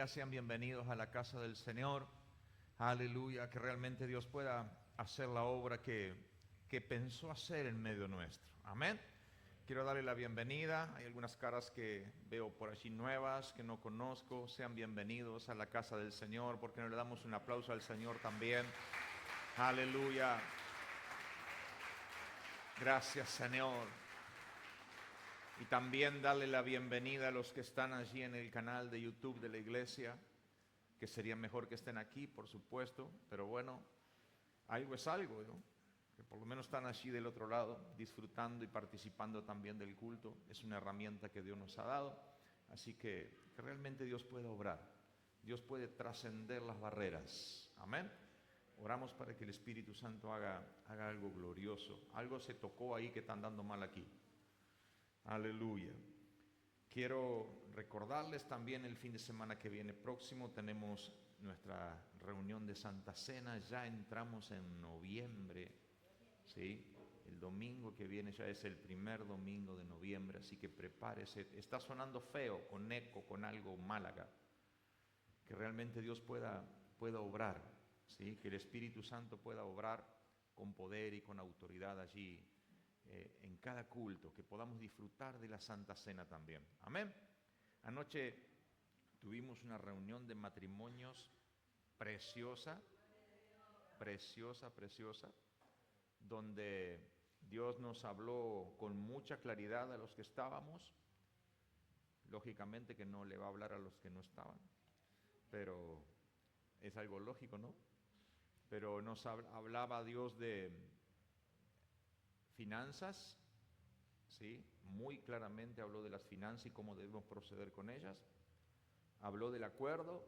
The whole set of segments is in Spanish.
sea, sean bienvenidos a la casa del Señor. Aleluya, que realmente Dios pueda hacer la obra que pensó hacer en medio nuestro. Amén. Quiero darle la bienvenida. Hay algunas caras que veo por allí nuevas, que no conozco. Sean bienvenidos a la casa del Señor. ¿Por qué no le damos un aplauso al Señor también? Aleluya. Gracias, Señor. Y también darle la bienvenida a los que están allí en el canal de YouTube de la iglesia, que sería mejor que estén aquí, por supuesto, pero bueno, algo es algo, ¿no? Que por lo menos están allí del otro lado, disfrutando y participando también del culto. Es una herramienta que Dios nos ha dado, así que realmente Dios puede obrar, Dios puede trascender las barreras. Amén. Oramos para que el Espíritu Santo haga algo glorioso. Algo se tocó ahí que está andando mal aquí. Aleluya. Quiero recordarles también el fin de semana que viene próximo tenemos nuestra reunión de Santa Cena. Ya entramos en noviembre, ¿sí? El domingo que viene ya es el primer domingo de noviembre, así que prepárese. Está sonando feo, con eco, con algo Málaga. Que realmente Dios pueda obrar, ¿sí? Que el Espíritu Santo pueda obrar con poder y con autoridad allí. En cada culto, que podamos disfrutar de la Santa Cena también. Amén. Anoche tuvimos una reunión de matrimonios preciosa, preciosa, preciosa, donde Dios nos habló con mucha claridad a los que estábamos. Lógicamente que no le va a hablar a los que no estaban, pero es algo lógico, ¿no? Pero nos hablaba Dios de finanzas, ¿sí? Muy claramente habló de las finanzas y cómo debemos proceder con ellas. Habló del acuerdo,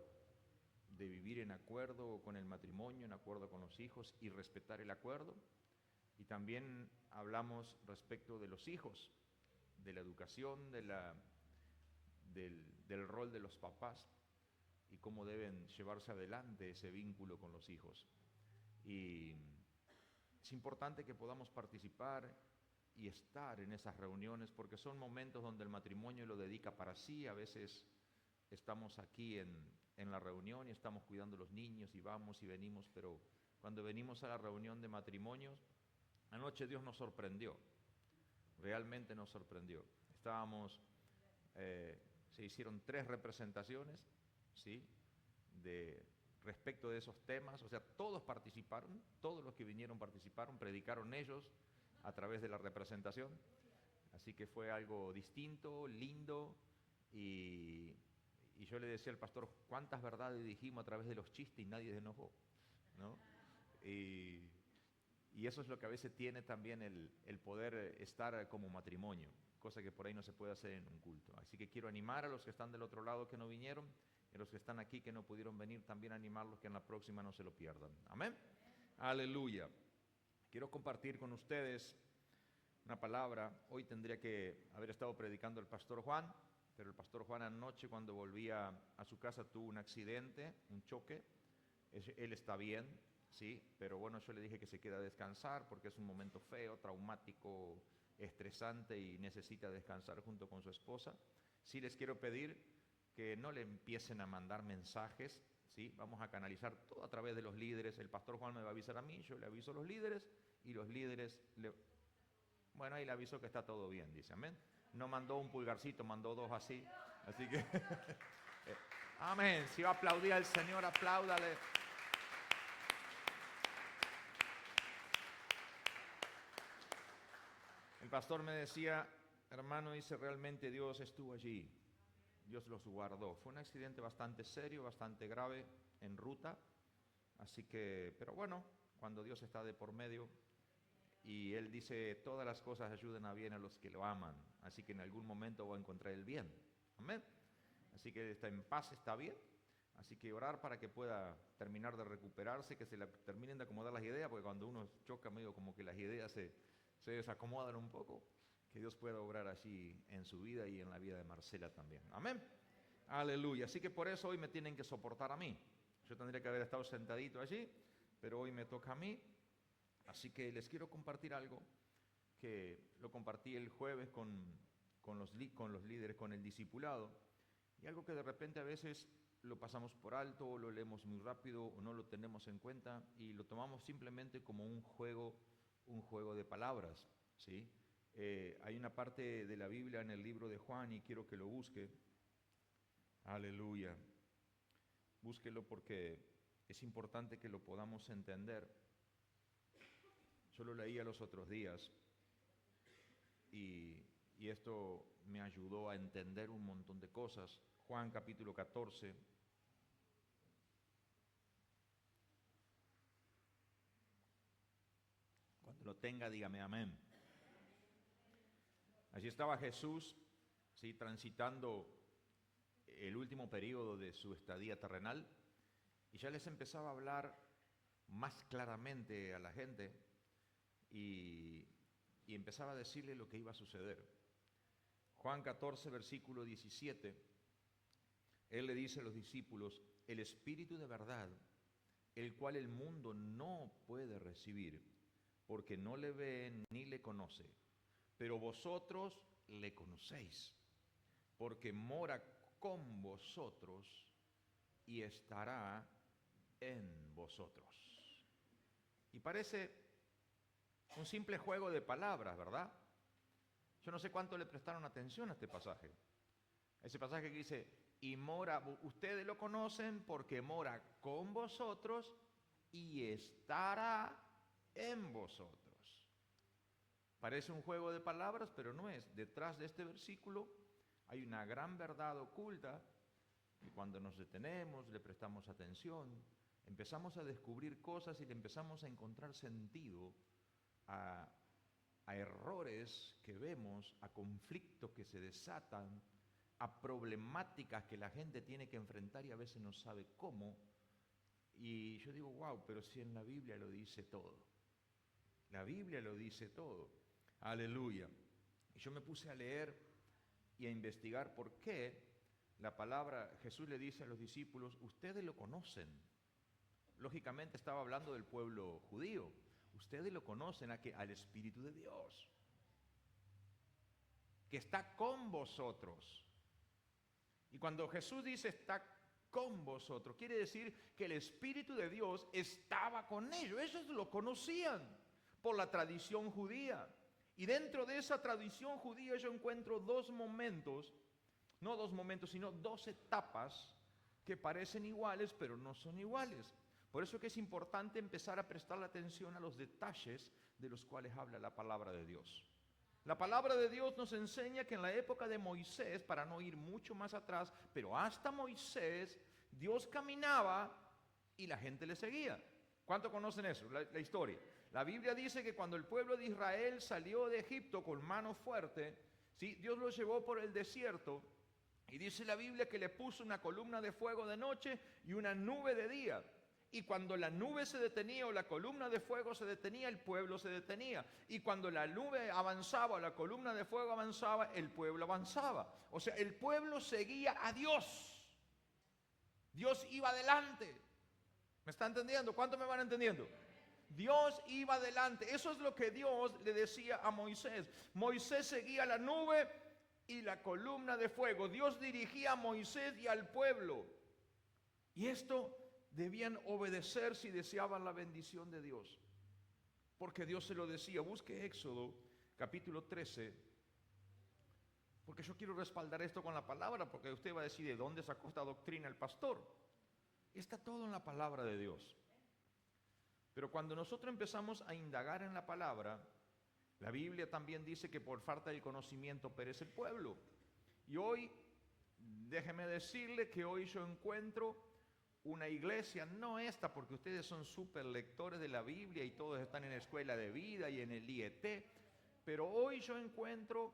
de vivir en acuerdo con el matrimonio, en acuerdo con los hijos y respetar el acuerdo. Y también hablamos respecto de los hijos, de la educación, del rol de los papás y cómo deben llevarse adelante ese vínculo con los hijos. Y es importante que podamos participar y estar en esas reuniones, porque son momentos donde el matrimonio lo dedica para sí. A veces estamos aquí en la reunión y estamos cuidando a los niños y vamos y venimos, pero cuando venimos a la reunión de matrimonios, anoche Dios nos sorprendió, realmente nos sorprendió. Se hicieron 3 representaciones, ¿sí? Respecto de esos temas, o sea, todos participaron, todos los que vinieron participaron, predicaron ellos a través de la representación, así que fue algo distinto, lindo, y yo le decía al pastor, ¿cuántas verdades dijimos a través de los chistes y nadie se enojó? ¿No? Y eso es lo que a veces tiene también el poder estar como matrimonio, cosa que por ahí no se puede hacer en un culto. Así que quiero animar a los que están del otro lado que no vinieron, y a los que están aquí que no pudieron venir, también animarlos que en la próxima no se lo pierdan. Amén. Aleluya. Quiero compartir con ustedes una palabra. Hoy tendría que haber estado predicando el pastor Juan, pero el pastor Juan anoche cuando volvía a su casa tuvo un accidente, un choque. Él está bien, sí, pero bueno, yo le dije que se quede a descansar porque es un momento feo, traumático, estresante y necesita descansar junto con su esposa. Sí les quiero pedir que no le empiecen a mandar mensajes, ¿sí? Vamos a canalizar todo a través de los líderes. El pastor Juan me va a avisar a mí, yo le aviso a los líderes y los líderes bueno, ahí le avisó que está todo bien, dice, amén. No mandó un pulgarcito, mandó 2 así que amén. Si va a aplaudir al Señor, apláudale. El pastor me decía, hermano, dice, realmente Dios estuvo allí, Dios los guardó. Fue un accidente bastante serio, bastante grave en ruta, así que, pero bueno, cuando Dios está de por medio, y Él dice, todas las cosas ayudan a bien a los que lo aman, así que en algún momento va a encontrar el bien, amén. Así que está en paz, está bien, así que orar para que pueda terminar de recuperarse, que se le terminen de acomodar las ideas, porque cuando uno choca medio como que las ideas se desacomodan un poco, que Dios pueda obrar allí en su vida y en la vida de Marcela también, amén. Aleluya. Así que por eso hoy me tienen que soportar a mí. Yo tendría que haber estado sentadito allí, pero hoy me toca a mí. Así que les quiero compartir algo que lo compartí el jueves con los líderes, con el discipulado, y algo que de repente a veces lo pasamos por alto, o lo leemos muy rápido, o no lo tenemos en cuenta, y lo tomamos simplemente como un juego de palabras, ¿sí? Hay una parte de la Biblia en el libro de Juan, y quiero que lo busque. Aleluya. Búsquelo porque es importante que lo podamos entender. Yo lo leía los otros días y esto me ayudó a entender un montón de cosas. Juan capítulo 14. Cuando lo tenga, dígame amén. Allí estaba Jesús, ¿sí?, transitando el último periodo de su estadía terrenal, y ya les empezaba a hablar más claramente a la gente y empezaba a decirle lo que iba a suceder. Juan 14, versículo 17, Él le dice a los discípulos: el Espíritu de verdad, el cual el mundo no puede recibir, porque no le ve ni le conoce, pero vosotros le conocéis, porque mora con vosotros y estará en vosotros. Y parece un simple juego de palabras, ¿verdad? Yo no sé cuánto le prestaron atención a este pasaje. Ese pasaje que dice, y mora, ustedes lo conocen porque mora con vosotros y estará en vosotros. Parece un juego de palabras, pero no es. Detrás de este versículo hay una gran verdad oculta, y cuando nos detenemos, le prestamos atención, empezamos a descubrir cosas y le empezamos a encontrar sentido a errores que vemos, a conflictos que se desatan, a problemáticas que la gente tiene que enfrentar y a veces no sabe cómo. Y yo digo, wow, pero si en la Biblia lo dice todo. La Biblia lo dice todo. Aleluya. Y yo me puse a leer y a investigar por qué la palabra, Jesús le dice a los discípulos, ustedes lo conocen. Lógicamente estaba hablando del pueblo judío. Ustedes lo conocen al Espíritu de Dios, que está con vosotros. Y cuando Jesús dice está con vosotros, quiere decir que el Espíritu de Dios estaba con ellos. Ellos lo conocían por la tradición judía. Y dentro de esa tradición judía yo encuentro dos momentos, no dos momentos, sino dos etapas que parecen iguales, pero no son iguales. Por eso que es importante empezar a prestar atención a los detalles de los cuales habla la palabra de Dios. La palabra de Dios nos enseña que en la época de Moisés, para no ir mucho más atrás, pero hasta Moisés, Dios caminaba y la gente le seguía. ¿Cuánto conocen eso? La historia. La Biblia dice que cuando el pueblo de Israel salió de Egipto con mano fuerte, ¿sí?, Dios los llevó por el desierto, y dice la Biblia que le puso una columna de fuego de noche y una nube de día. Y cuando la nube se detenía o la columna de fuego se detenía, el pueblo se detenía. Y cuando la nube avanzaba o la columna de fuego avanzaba, el pueblo avanzaba. O sea, el pueblo seguía a Dios. Dios iba adelante. ¿Me está entendiendo? ¿Cuánto me van entendiendo? Dios iba adelante. Eso es lo que Dios le decía a Moisés. Moisés seguía la nube y la columna de fuego. Dios dirigía a Moisés y al pueblo. Y esto debían obedecer si deseaban la bendición de Dios, porque Dios se lo decía. Busque Éxodo capítulo 13, porque yo quiero respaldar esto con la palabra, porque usted va a decir, ¿de dónde sacó esta doctrina el pastor? Está todo en la palabra de Dios. Pero cuando nosotros empezamos a indagar en la palabra, la Biblia también dice que por falta de conocimiento perece el pueblo. Y hoy, déjeme decirle que hoy yo encuentro una iglesia, no esta, porque ustedes son súper lectores de la Biblia y todos están en la escuela de vida y en el IET, pero hoy yo encuentro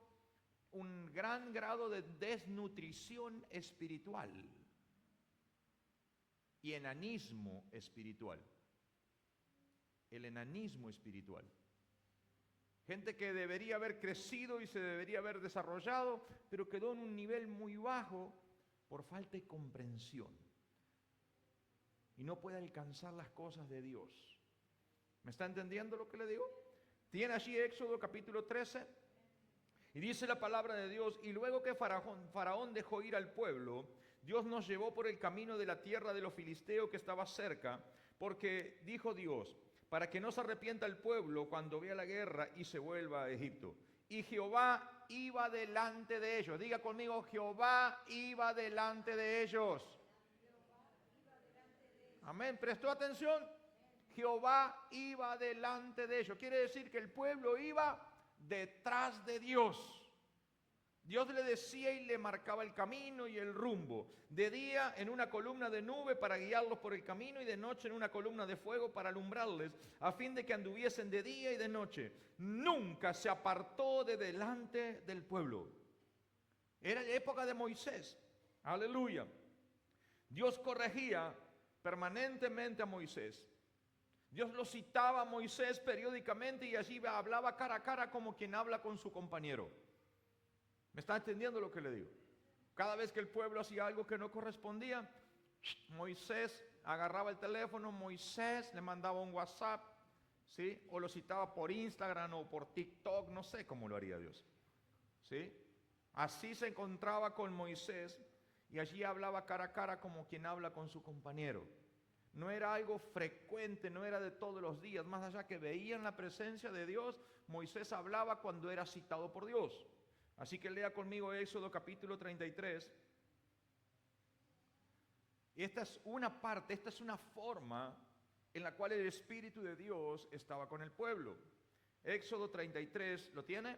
un gran grado de desnutrición espiritual y enanismo espiritual. El enanismo espiritual. Gente que debería haber crecido y se debería haber desarrollado, pero quedó en un nivel muy bajo por falta de comprensión. Y no puede alcanzar las cosas de Dios. ¿Me está entendiendo lo que le digo? Tiene allí Éxodo capítulo 13. Y dice la palabra de Dios, y luego que Faraón dejó ir al pueblo, Dios nos llevó por el camino de la tierra de los filisteos que estaba cerca, porque dijo Dios, para que no se arrepienta el pueblo cuando vea la guerra y se vuelva a Egipto. Y Jehová iba delante de ellos. Diga conmigo, Jehová iba delante de ellos. Amén. ¿Prestó atención? Jehová iba delante de ellos. Quiere decir que el pueblo iba detrás de Dios. Dios le decía y le marcaba el camino y el rumbo. De día en una columna de nube para guiarlos por el camino y de noche en una columna de fuego para alumbrarles, a fin de que anduviesen de día y de noche. Nunca se apartó de delante del pueblo. Era la época de Moisés. Aleluya. Dios corregía permanentemente a Moisés. Dios lo citaba a Moisés periódicamente y allí hablaba cara a cara como quien habla con su compañero. ¿Me está entendiendo lo que le digo? Cada vez que el pueblo hacía algo que no correspondía, Moisés agarraba el teléfono, Moisés le mandaba un WhatsApp, ¿sí? O lo citaba por Instagram o por TikTok, no sé cómo lo haría Dios, ¿sí? Así se encontraba con Moisés y allí hablaba cara a cara como quien habla con su compañero. No era algo frecuente, no era de todos los días, más allá que veían la presencia de Dios, Moisés hablaba cuando era citado por Dios. Así que lea conmigo Éxodo capítulo 33. Y esta es una parte, esta es una forma en la cual el Espíritu de Dios estaba con el pueblo. Éxodo 33, ¿lo tiene?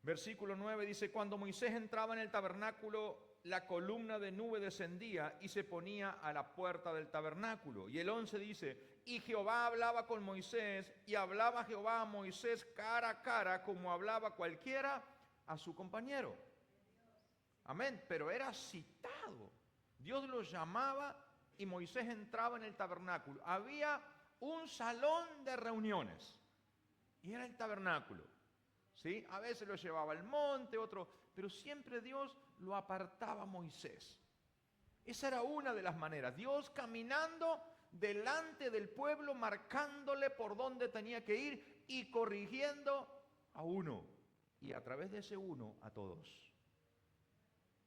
Versículo 9 dice, cuando Moisés entraba en el tabernáculo, la columna de nube descendía y se ponía a la puerta del tabernáculo. Y el 11 dice, y Jehová hablaba con Moisés, y hablaba Jehová a Moisés cara a cara, como hablaba cualquiera a su compañero. Amén, pero era citado. Dios lo llamaba y Moisés entraba en el tabernáculo. Había un salón de reuniones y era el tabernáculo. ¿Sí? A veces lo llevaba al monte, otro, pero siempre Dios lo apartaba a Moisés. Esa era una de las maneras. Dios caminando delante del pueblo, marcándole por dónde tenía que ir y corrigiendo a uno. Y a través de ese uno a todos.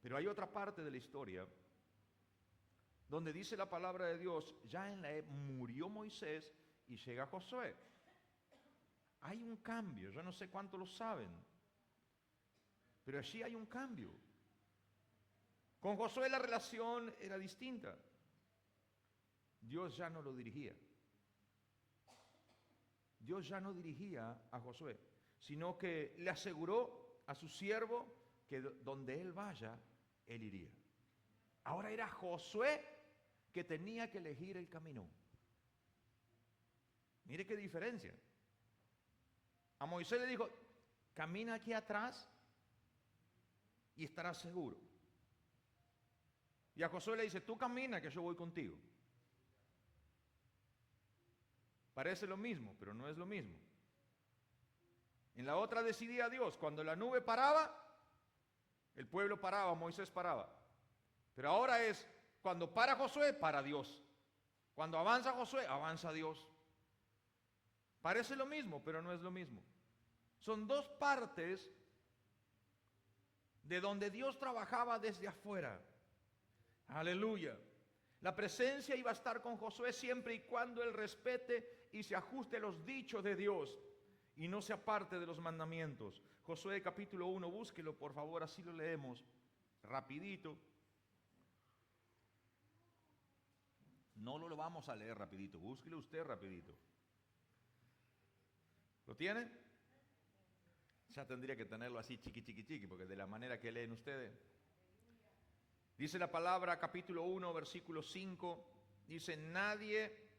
Pero hay otra parte de la historia donde dice la palabra de Dios, ya murió Moisés y llega Josué. Hay un cambio, yo no sé cuánto lo saben, pero allí hay un cambio. Con Josué la relación era distinta. Dios ya no lo dirigía. Dios ya no dirigía a Josué, sino que le aseguró a su siervo que donde él vaya, él iría. Ahora era Josué que tenía que elegir el camino. Mire qué diferencia. A Moisés le dijo, camina aquí atrás y estarás seguro. Y a Josué le dice, tú camina que yo voy contigo. Parece lo mismo, pero no es lo mismo. En la otra decidía Dios, cuando la nube paraba, el pueblo paraba, Moisés paraba. Pero ahora es, cuando para Josué, para Dios. Cuando avanza Josué, avanza Dios. Parece lo mismo, pero no es lo mismo. Son dos partes de donde Dios trabajaba desde afuera. Aleluya. La presencia iba a estar con Josué siempre y cuando él respete y se ajuste a los dichos de Dios y no se aparte de los mandamientos. Josué capítulo 1, búsquelo por favor, así lo leemos rapidito. No lo vamos a leer rapidito, búsquelo usted rapidito. ¿Lo tiene? Ya tendría que tenerlo así chiqui, porque de la manera que leen ustedes. Dice la palabra, capítulo 1, versículo 5, dice, nadie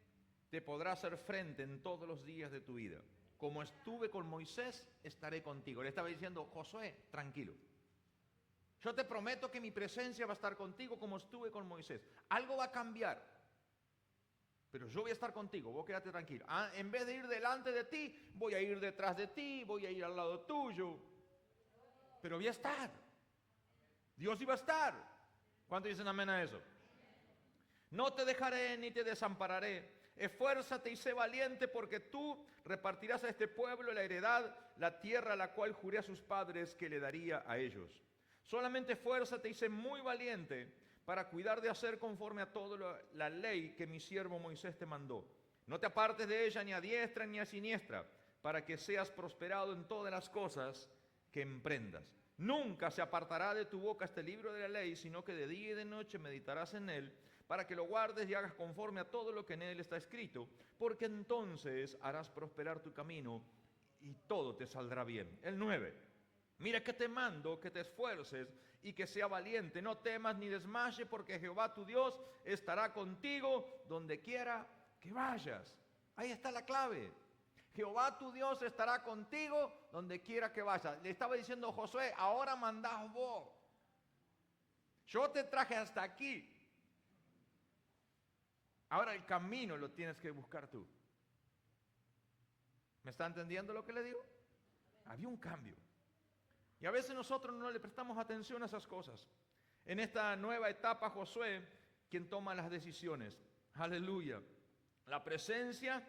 te podrá hacer frente en todos los días de tu vida. Como estuve con Moisés, estaré contigo. Le estaba diciendo, Josué, tranquilo. Yo te prometo que mi presencia va a estar contigo como estuve con Moisés. Algo va a cambiar, pero yo voy a estar contigo, vos quédate tranquilo. En vez de ir delante de ti, voy a ir detrás de ti, voy a ir al lado tuyo. Pero voy a estar. Dios iba a estar. ¿Cuántos dicen amén a eso? No te dejaré ni te desampararé. Esfuérzate y sé valiente, porque tú repartirás a este pueblo la heredad, la tierra a la cual juré a sus padres que le daría a ellos. Solamente esfuérzate y sé muy valiente para cuidar de hacer conforme a toda la ley que mi siervo Moisés te mandó. No te apartes de ella ni a diestra ni a siniestra, para que seas prosperado en todas las cosas que emprendas. Nunca se apartará de tu boca este libro de la ley, sino que de día y de noche meditarás en él, para que lo guardes y hagas conforme a todo lo que en él está escrito, porque entonces harás prosperar tu camino y todo te saldrá bien. El 9. Mira que te mando que te esfuerces y que sea valiente. No temas ni desmayes, porque Jehová tu Dios estará contigo donde quiera que vayas. Ahí está la clave. Jehová tu Dios estará contigo donde quiera que vayas. Le estaba diciendo Josué, ahora mandás vos. Yo te traje hasta aquí. Ahora el camino lo tienes que buscar tú. ¿Me está entendiendo lo que le digo? Había un cambio. Y a veces nosotros no le prestamos atención a esas cosas. En esta nueva etapa, Josué, quien toma las decisiones. Aleluya. La presencia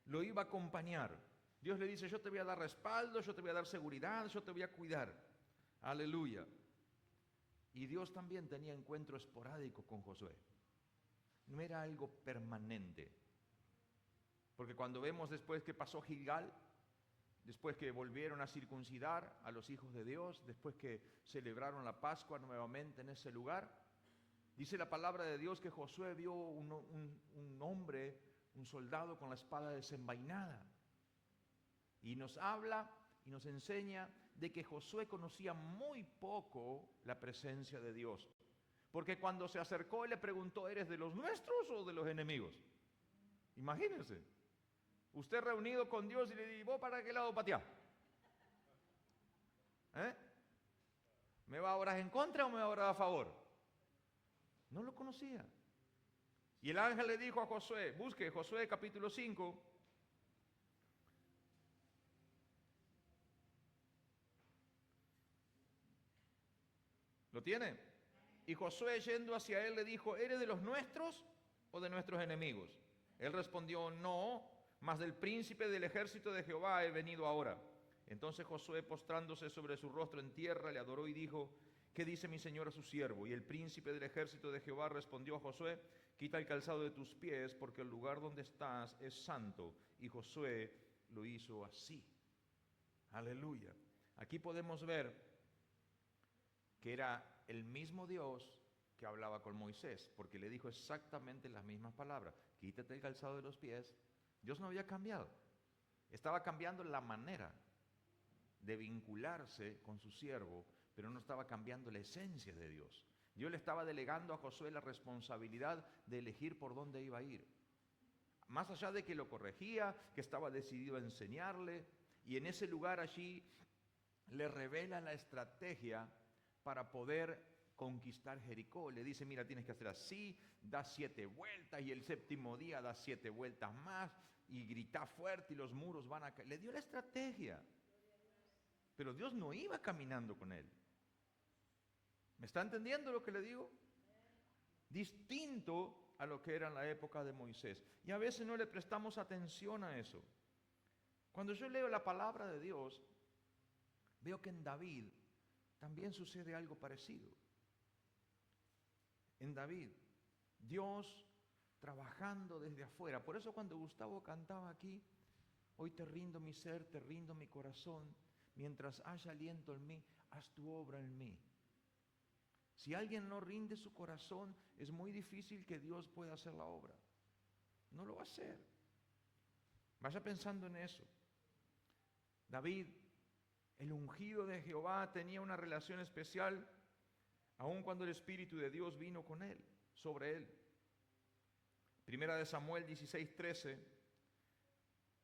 lo iba a acompañar. Dios le dice, yo te voy a dar respaldo, yo te voy a dar seguridad, yo te voy a cuidar. Aleluya. Y Dios también tenía encuentro esporádico con Josué. No era algo permanente. Porque cuando vemos después que pasó Gilgal, después que volvieron a circuncidar a los hijos de Dios, después que celebraron la Pascua nuevamente en ese lugar, dice la palabra de Dios que Josué vio un hombre, un soldado con la espada desenvainada. Y nos habla y nos enseña de que Josué conocía muy poco la presencia de Dios. Porque cuando se acercó, él le preguntó, ¿eres de los nuestros o de los enemigos? Imagínense. Usted reunido con Dios y le dice, ¿vos para qué lado pateás? ¿Me va a orar en contra o me va a orar a favor? No lo conocía. Y el ángel le dijo a Josué, busque Josué capítulo 5. ¿Lo tiene? Y Josué yendo hacia él le dijo, ¿eres de los nuestros o de nuestros enemigos? Él respondió, no, mas del príncipe del ejército de Jehová he venido ahora. Entonces Josué, postrándose sobre su rostro en tierra, le adoró y dijo, ¿qué dice mi señor a su siervo? Y el príncipe del ejército de Jehová respondió a Josué, quita el calzado de tus pies, porque el lugar donde estás es santo. Y Josué lo hizo así. Aleluya. Aquí podemos ver que era el mismo Dios que hablaba con Moisés, porque le dijo exactamente las mismas palabras. Quítate el calzado de los pies. Dios no había cambiado. Estaba cambiando la manera de vincularse con su siervo, pero no estaba cambiando la esencia de Dios. Dios le estaba delegando a Josué la responsabilidad de elegir por dónde iba a ir. Más allá de que lo corregía, que estaba decidido a enseñarle, y en ese lugar allí le revela la estrategia para poder conquistar Jericó. Le dice, mira, tienes que hacer así, da 7 vueltas, y el séptimo día da 7 vueltas más, y grita fuerte y los muros van a caer. Le dio la estrategia. Pero Dios no iba caminando con él. ¿Me está entendiendo lo que le digo? Distinto a lo que era en la época de Moisés. Y a veces no le prestamos atención a eso. Cuando yo leo la palabra de Dios, veo que en David también sucede algo parecido. En David, Dios trabajando desde afuera. Por eso cuando Gustavo cantaba aquí, hoy te rindo mi ser, te rindo mi corazón, mientras haya aliento en mí, haz tu obra en mí. Si alguien no rinde su corazón, es muy difícil que Dios pueda hacer la obra. No lo va a hacer. Vaya pensando en eso. David, el ungido de Jehová, tenía una relación especial, aun cuando el Espíritu de Dios vino con él, sobre él. Primera de Samuel 16:13,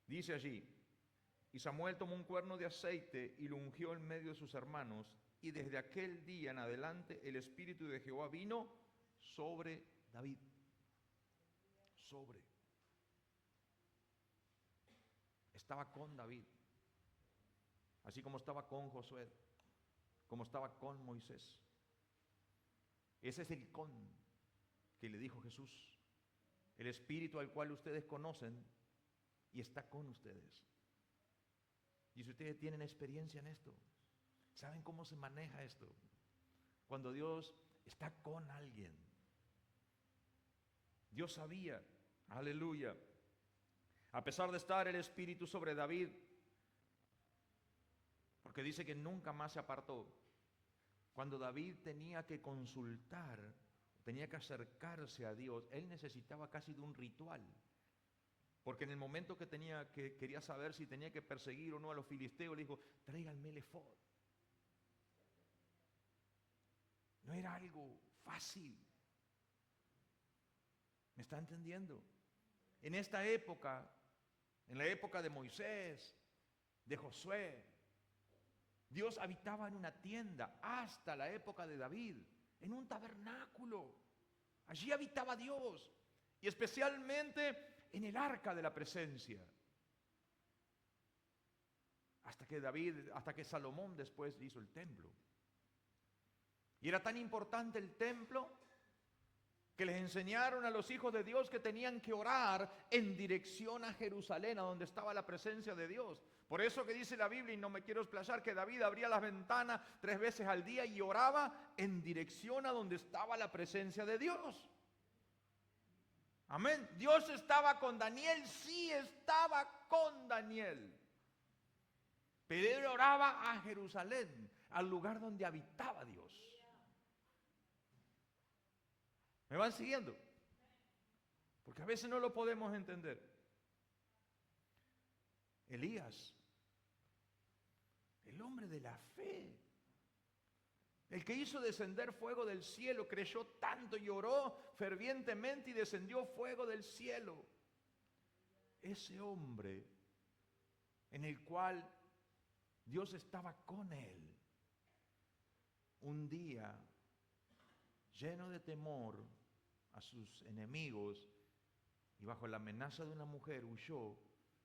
dice allí, y Samuel tomó un cuerno de aceite y lo ungió en medio de sus hermanos, y desde aquel día en adelante el Espíritu de Jehová vino sobre David. Sobre. Estaba con David, así como estaba con Josué, como estaba con Moisés. Ese es el con que le dijo Jesús. El Espíritu al cual ustedes conocen y está con ustedes. Y si ustedes tienen experiencia en esto, ¿saben cómo se maneja esto? cuando Dios está con alguien. Dios sabía, aleluya. A pesar de estar el Espíritu sobre David, porque dice que nunca más se apartó, cuando David tenía que consultar, tenía que acercarse a Dios, él necesitaba casi de un ritual. Porque en el momento que quería saber si tenía que perseguir o no a los filisteos, le dijo, tráiganme el efod. No era algo fácil. ¿Me está entendiendo? En esta época, en la época de Moisés, de Josué, Dios habitaba en una tienda hasta la época de David, en un tabernáculo. Allí habitaba Dios, y especialmente en el arca de la presencia. Hasta que Salomón después hizo el templo. Y era tan importante el templo que les enseñaron a los hijos de Dios que tenían que orar en dirección a Jerusalén, a donde estaba la presencia de Dios. Por eso que dice la Biblia, y no me quiero explayar, que David abría las ventanas 3 veces al día y oraba en dirección a donde estaba la presencia de Dios. Amén. Dios estaba con Daniel, sí estaba con Daniel. Pero él oraba a Jerusalén, al lugar donde habitaba Dios. ¿Me van siguiendo? Porque a veces no lo podemos entender. Elías, el hombre de la fe, el que hizo descender fuego del cielo, creyó tanto y oró fervientemente y descendió fuego del cielo. Ese hombre en el cual Dios estaba con él, un día, lleno de temor a sus enemigos y bajo la amenaza de una mujer, huyó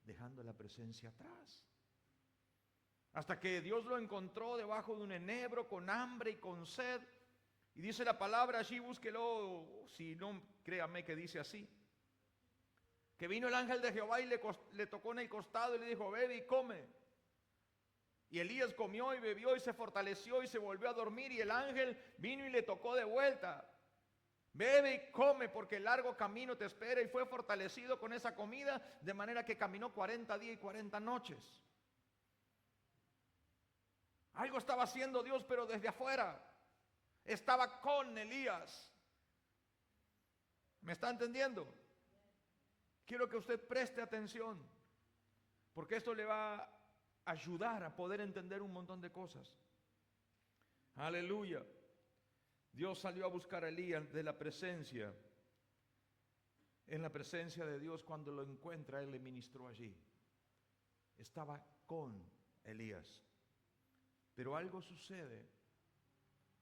dejando la presencia atrás. Hasta que Dios lo encontró debajo de un enebro con hambre y con sed. Y dice la palabra allí, búsquelo, si no, créame que dice así. Que vino el ángel de Jehová y le tocó en el costado y le dijo, bebe y come. Y Elías comió y bebió y se fortaleció y se volvió a dormir. Y el ángel vino y le tocó de vuelta. Bebe y come porque el largo camino te espera. Y fue fortalecido con esa comida, de manera que caminó 40 días y 40 noches. Algo estaba haciendo Dios, pero desde afuera. Estaba con Elías. ¿Me está entendiendo? Quiero que usted preste atención, porque esto le va a ayudar a poder entender un montón de cosas. Aleluya. Dios salió a buscar a Elías de la presencia. En la presencia de Dios, cuando lo encuentra, Él le ministró allí. Estaba con Elías. Pero algo sucede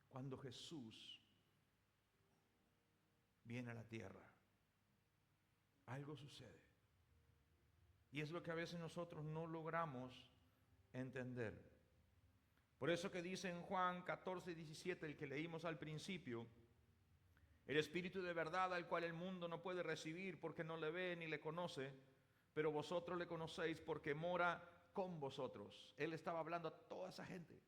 cuando Jesús viene a la tierra. Algo sucede. Y es lo que a veces nosotros no logramos entender. Por eso que dice en Juan 14, 17, el que leímos al principio, el Espíritu de verdad al cual el mundo no puede recibir porque no le ve ni le conoce, pero vosotros le conocéis porque mora con vosotros. Él estaba hablando a toda esa gente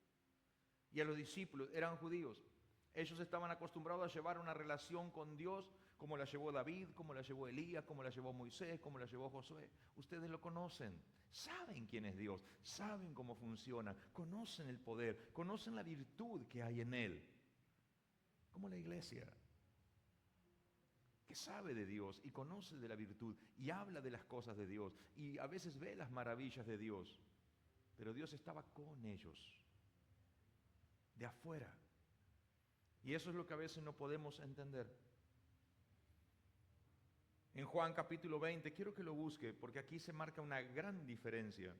y a los discípulos, eran judíos. Ellos estaban acostumbrados a llevar una relación con Dios como la llevó David, como la llevó Elías, como la llevó Moisés, como la llevó Josué. Ustedes lo conocen, saben quién es Dios, saben cómo funciona, conocen el poder, conocen la virtud que hay en Él. Como la iglesia, que sabe de Dios y conoce de la virtud y habla de las cosas de Dios y a veces ve las maravillas de Dios. Pero Dios estaba con ellos, de afuera. Y eso es lo que a veces no podemos entender. En Juan capítulo 20, quiero que lo busque porque aquí se marca una gran diferencia.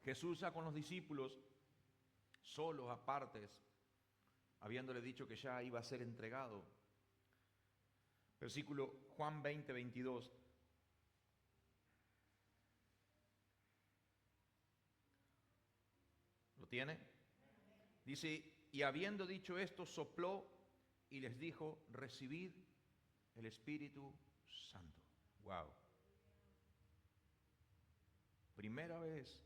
Jesús ya con los discípulos, solos, apartes, habiéndole dicho que ya iba a ser entregado. Versículo Juan 20, 22. ¿Lo tiene? Dice, y habiendo dicho esto, sopló y les dijo, recibid el Espíritu Santo. Wow. Primera vez,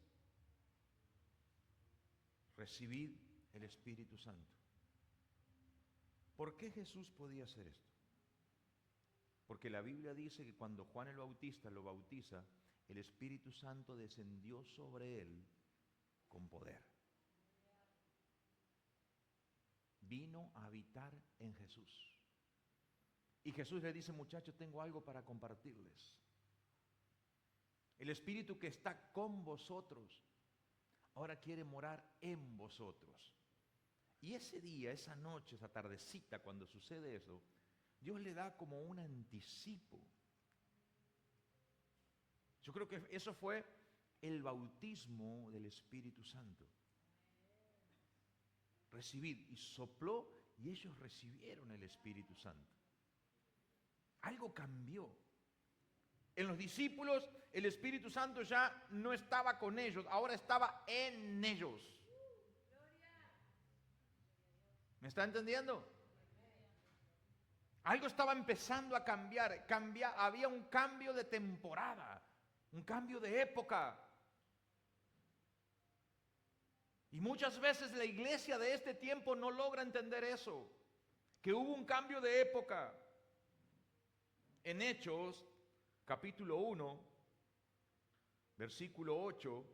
recibid el Espíritu Santo. ¿Por qué Jesús podía hacer esto? Porque la Biblia dice que cuando Juan el Bautista lo bautiza, el Espíritu Santo descendió sobre él con poder. Vino a habitar en Jesús. Y Jesús le dice: muchachos, tengo algo para compartirles. El Espíritu que está con vosotros, ahora quiere morar en vosotros. Y ese día, esa noche, esa tardecita, cuando sucede eso, Dios le da como un anticipo. Yo creo que eso fue el bautismo del Espíritu Santo. Recibid, y sopló, y ellos recibieron el Espíritu Santo. Algo cambió. En los discípulos, el Espíritu Santo ya no estaba con ellos, ahora estaba en ellos. ¿Me está entendiendo? Algo estaba empezando a cambiar, había un cambio de temporada, un cambio de época. Y muchas veces la iglesia de este tiempo no logra entender eso, que hubo un cambio de época. En Hechos, capítulo 1, versículo 8,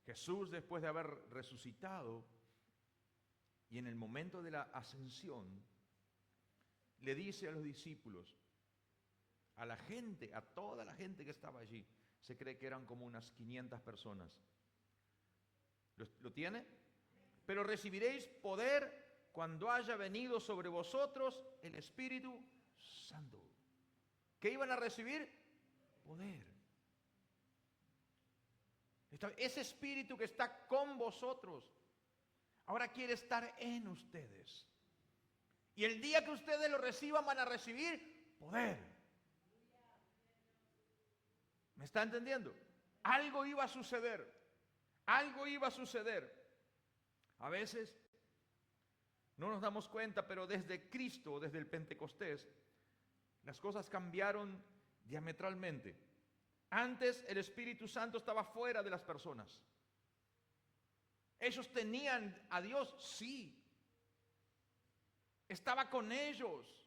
Jesús, después de haber resucitado y en el momento de la ascensión, le dice a los discípulos, a la gente, a toda la gente que estaba allí, se cree que eran como unas 500 personas. ¿Lo tiene? Pero recibiréis poder cuando haya venido sobre vosotros el Espíritu Santo. ¿Qué iban a recibir? Poder. Ese Espíritu que está con vosotros, ahora quiere estar en ustedes. Y el día que ustedes lo reciban, van a recibir poder. ¿Me está entendiendo? Algo iba a suceder. Algo iba a suceder. A veces no nos damos cuenta, pero desde Cristo, desde el Pentecostés, las cosas cambiaron diametralmente. Antes el Espíritu Santo estaba fuera de las personas. Ellos tenían a Dios, sí. Estaba con ellos.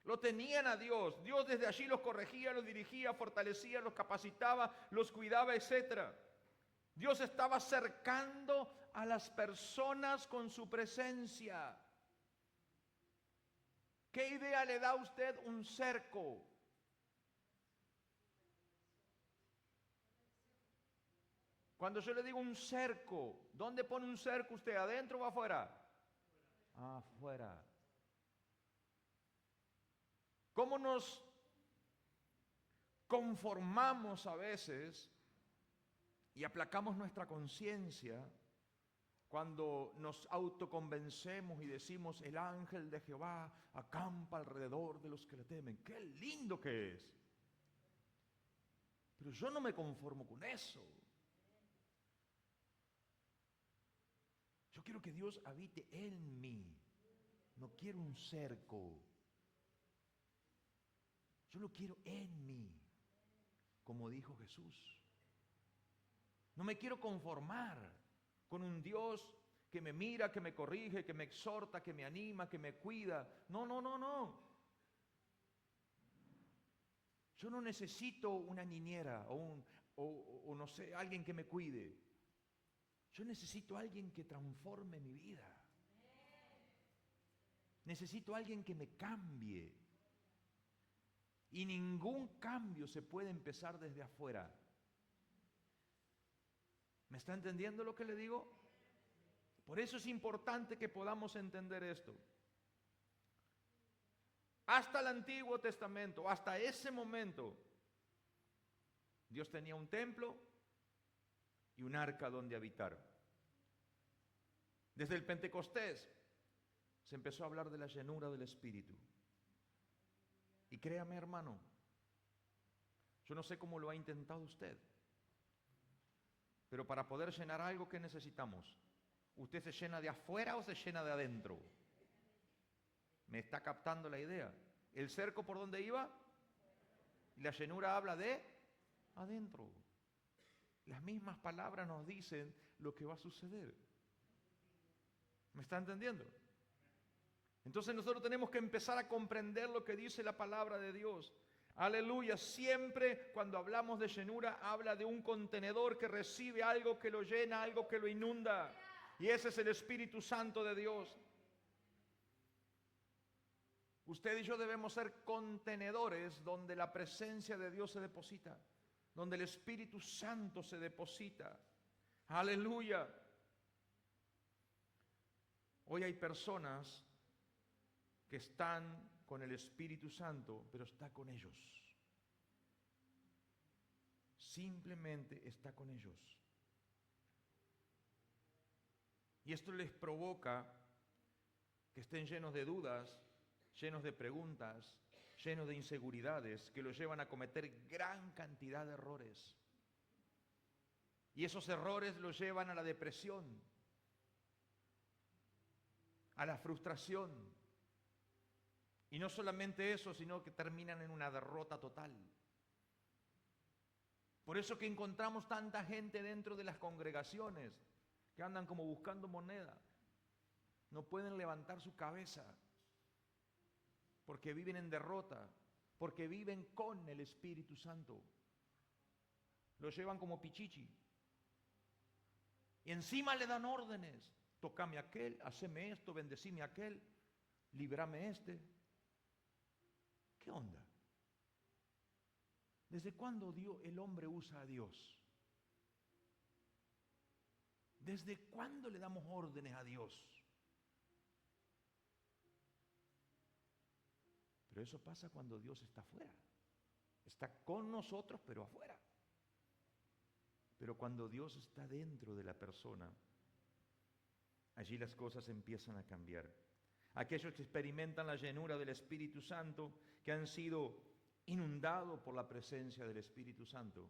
Lo tenían a Dios. Dios desde allí los corregía, los dirigía, fortalecía, los capacitaba, los cuidaba, etc. Dios estaba acercando a las personas con su presencia. ¿Qué idea le da a usted un cerco? Cuando yo le digo un cerco, ¿dónde pone un cerco usted? ¿Adentro o afuera? Afuera. ¿Cómo nos conformamos a veces y aplacamos nuestra conciencia cuando nos autoconvencemos y decimos: el ángel de Jehová acampa alrededor de los que le temen? ¡Qué lindo que es! Pero yo no me conformo con eso. Yo quiero que Dios habite en mí. No quiero un cerco. Yo lo quiero en mí, como dijo Jesús. No me quiero conformar con un Dios que me mira, que me corrige, que me exhorta, que me anima, que me cuida. No, no, no, no. Yo no necesito una niñera o no sé, alguien que me cuide. Yo necesito a alguien que transforme mi vida. Necesito a alguien que me cambie. Y ningún cambio se puede empezar desde afuera. ¿Me está entendiendo lo que le digo? Por eso es importante que podamos entender esto. Hasta el Antiguo Testamento, hasta ese momento, Dios tenía un templo y un arca donde habitar. Desde el Pentecostés se empezó a hablar de la llenura del Espíritu. Y créame, hermano, yo no sé cómo lo ha intentado usted, pero para poder llenar algo, ¿qué necesitamos? ¿Usted se llena de afuera o se llena de adentro? ¿Me está captando la idea? ¿El cerco por dónde iba? Y la llenura habla de adentro. Las mismas palabras nos dicen lo que va a suceder. ¿Me está entendiendo? Entonces nosotros tenemos que empezar a comprender lo que dice la palabra de Dios. Aleluya. Siempre cuando hablamos de llenura, habla de un contenedor que recibe algo que lo llena, algo que lo inunda. Y ese es el Espíritu Santo de Dios. Usted y yo debemos ser contenedores donde la presencia de Dios se deposita, donde el Espíritu Santo se deposita. Aleluya. Hoy hay personas que están con el Espíritu Santo, pero está con ellos. Simplemente está con ellos. Y esto les provoca que estén llenos de dudas, llenos de preguntas, llenos de inseguridades, que los llevan a cometer gran cantidad de errores. Y esos errores los llevan a la depresión, a la frustración. Y no solamente eso, sino que terminan en una derrota total. Por eso que encontramos tanta gente dentro de las congregaciones que andan como buscando moneda. No pueden levantar su cabeza porque viven en derrota, porque viven con el Espíritu Santo. Lo llevan como pichichi. Y encima le dan órdenes. Tócame aquel, haceme esto, bendecime aquel, líbrame este. ¿Qué onda? ¿Desde cuándo el hombre usa a Dios? ¿Desde cuándo le damos órdenes a Dios? Pero eso pasa cuando Dios está afuera. Está con nosotros, pero afuera. Pero cuando Dios está dentro de la persona, allí las cosas empiezan a cambiar. Aquellos que experimentan la llenura del Espíritu Santo, que han sido inundados por la presencia del Espíritu Santo,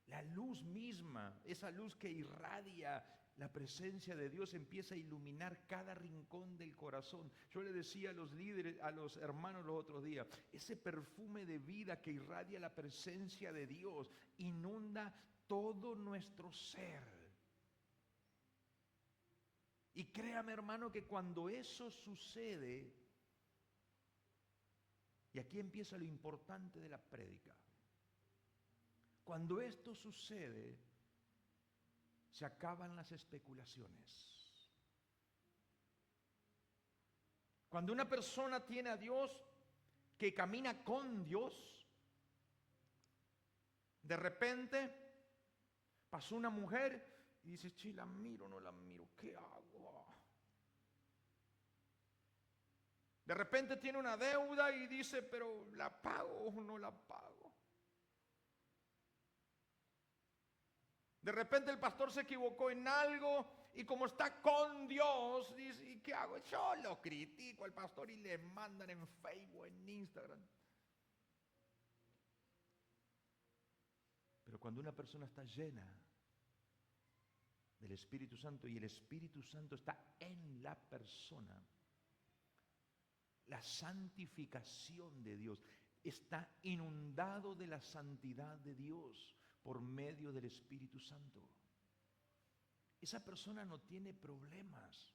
la luz misma, esa luz que irradia la presencia de Dios, empieza a iluminar cada rincón del corazón. Yo le decía a los líderes, a los hermanos los otros días, ese perfume de vida que irradia la presencia de Dios inunda todo nuestro ser. Y créame, hermano, que cuando eso sucede, y aquí empieza lo importante de la prédica, cuando esto sucede, se acaban las especulaciones. Cuando una persona tiene a Dios, que camina con Dios, de repente pasó una mujer y dice, che, ¿la miro o no la miro? ¿Qué hago? De repente tiene una deuda y dice, pero ¿la pago o no la pago? De repente el pastor se equivocó en algo y como está con Dios, dice, ¿y qué hago? Yo lo critico al pastor y le mandan en Facebook, en Instagram. Pero cuando una persona está llena del Espíritu Santo y el Espíritu Santo está en la persona, la santificación de Dios, está inundado de la santidad de Dios por medio del Espíritu Santo. Esa persona no tiene problemas,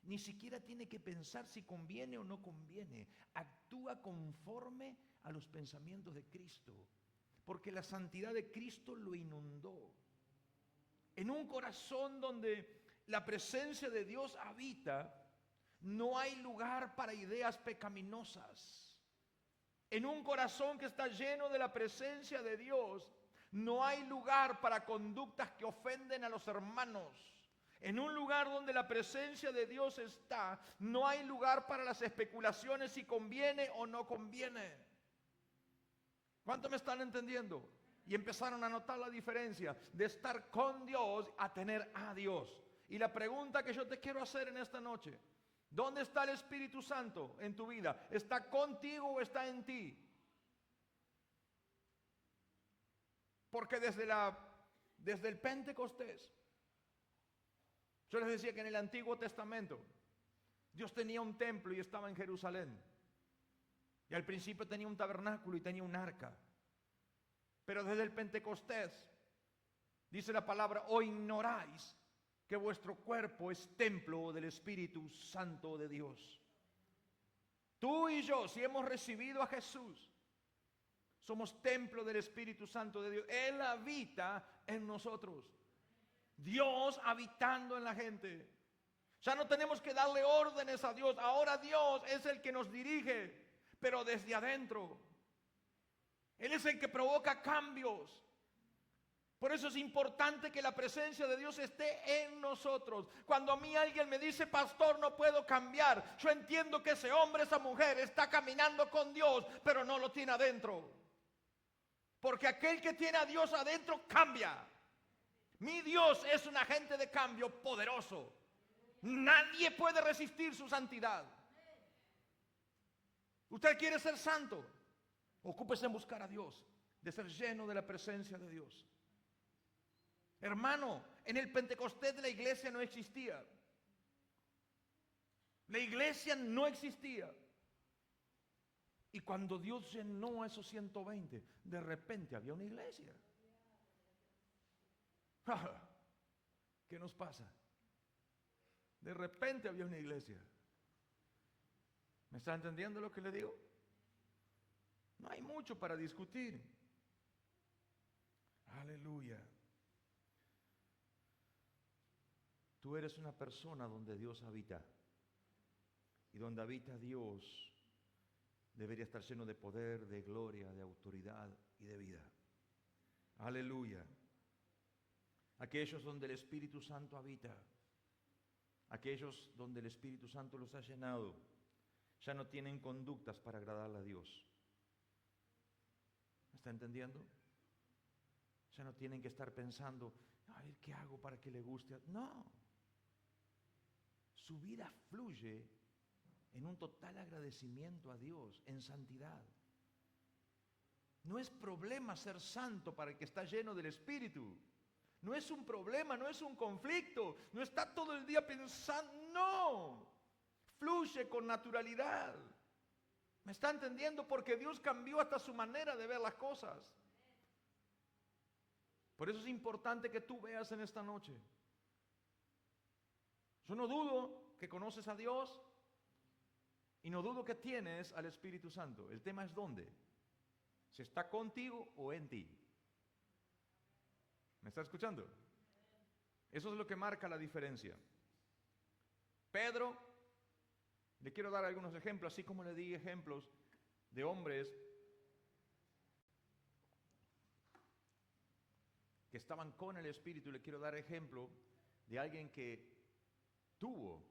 ni siquiera tiene que pensar si conviene o no conviene. Actúa conforme a los pensamientos de Cristo, porque la santidad de Cristo lo inundó. En un corazón donde la presencia de Dios habita, no hay lugar para ideas pecaminosas. En un corazón que está lleno de la presencia de Dios, no hay lugar para conductas que ofenden a los hermanos. En un lugar donde la presencia de Dios está, no hay lugar para las especulaciones si conviene o no conviene. ¿Cuánto me están entendiendo? Y empezaron a notar la diferencia de estar con Dios a tener a Dios. Y la pregunta que yo te quiero hacer en esta noche, ¿dónde está el Espíritu Santo en tu vida? ¿Está contigo o está en ti? Porque desde el Pentecostés, yo les decía que en el Antiguo Testamento, Dios tenía un templo y estaba en Jerusalén. Y al principio tenía un tabernáculo y tenía un arca. Pero desde el Pentecostés, dice la palabra, o ignoráis que vuestro cuerpo es templo del Espíritu Santo de Dios. Tú y yo, si hemos recibido a Jesús, somos templo del Espíritu Santo de Dios. Él habita en nosotros. Dios habitando en la gente. Ya no tenemos que darle órdenes a Dios. Ahora Dios es el que nos dirige, pero desde adentro. Él es el que provoca cambios. Por eso es importante que la presencia de Dios esté en nosotros. Cuando a mí alguien me dice, pastor, no puedo cambiar, yo entiendo que ese hombre, esa mujer está caminando con Dios, pero no lo tiene adentro. Porque aquel que tiene a Dios adentro cambia. Mi Dios es un agente de cambio poderoso. Nadie puede resistir su santidad. ¿Usted quiere ser santo? Ocúpese en buscar a Dios, de ser lleno de la presencia de Dios. Hermano, en el Pentecostés de la iglesia no existía. La iglesia no existía. Y cuando Dios llenó a esos 120, de repente había una iglesia. ¿Qué nos pasa? De repente había una iglesia. ¿Me está entendiendo lo que le digo? No hay mucho para discutir. Aleluya. Tú eres una persona donde Dios habita. Y donde habita Dios, debería estar lleno de poder, de gloria, de autoridad y de vida. Aleluya. Aquellos donde el Espíritu Santo habita, aquellos donde el Espíritu Santo los ha llenado, ya no tienen conductas para agradarle a Dios. ¿Me está entendiendo? Ya no tienen que estar pensando, a ver qué hago para que le guste. No. Su vida fluye en un total agradecimiento a Dios, en santidad. No es problema ser santo para el que está lleno del Espíritu. No es un problema, no es un conflicto. No está todo el día pensando, no. Fluye con naturalidad. ¿Me está entendiendo? Porque Dios cambió hasta su manera de ver las cosas. Por eso es importante que tú veas en esta noche. Yo no dudo que conoces a Dios y no dudo que tienes al Espíritu Santo. El tema es dónde. Si está contigo o en ti. ¿Me está escuchando? Eso es lo que marca la diferencia. Pedro, le quiero dar algunos ejemplos, así como le di ejemplos de hombres que estaban con el Espíritu. Le quiero dar ejemplo de alguien que tuvo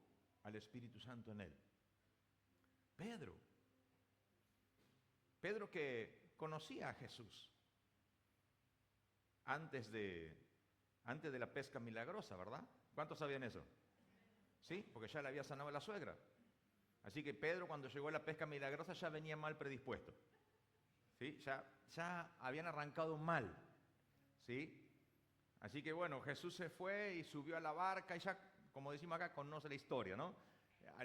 al Espíritu Santo en él. Pedro que conocía a Jesús antes de la pesca milagrosa, ¿verdad? ¿Cuántos sabían eso? Sí, porque ya le había sanado a la suegra. Así que Pedro, cuando llegó a la pesca milagrosa, ya venía mal predispuesto. ¿Sí? Ya habían arrancado mal. ¿Sí? Así que bueno, Jesús se fue y subió a la barca y ya, como decimos acá, conoce la historia, ¿no?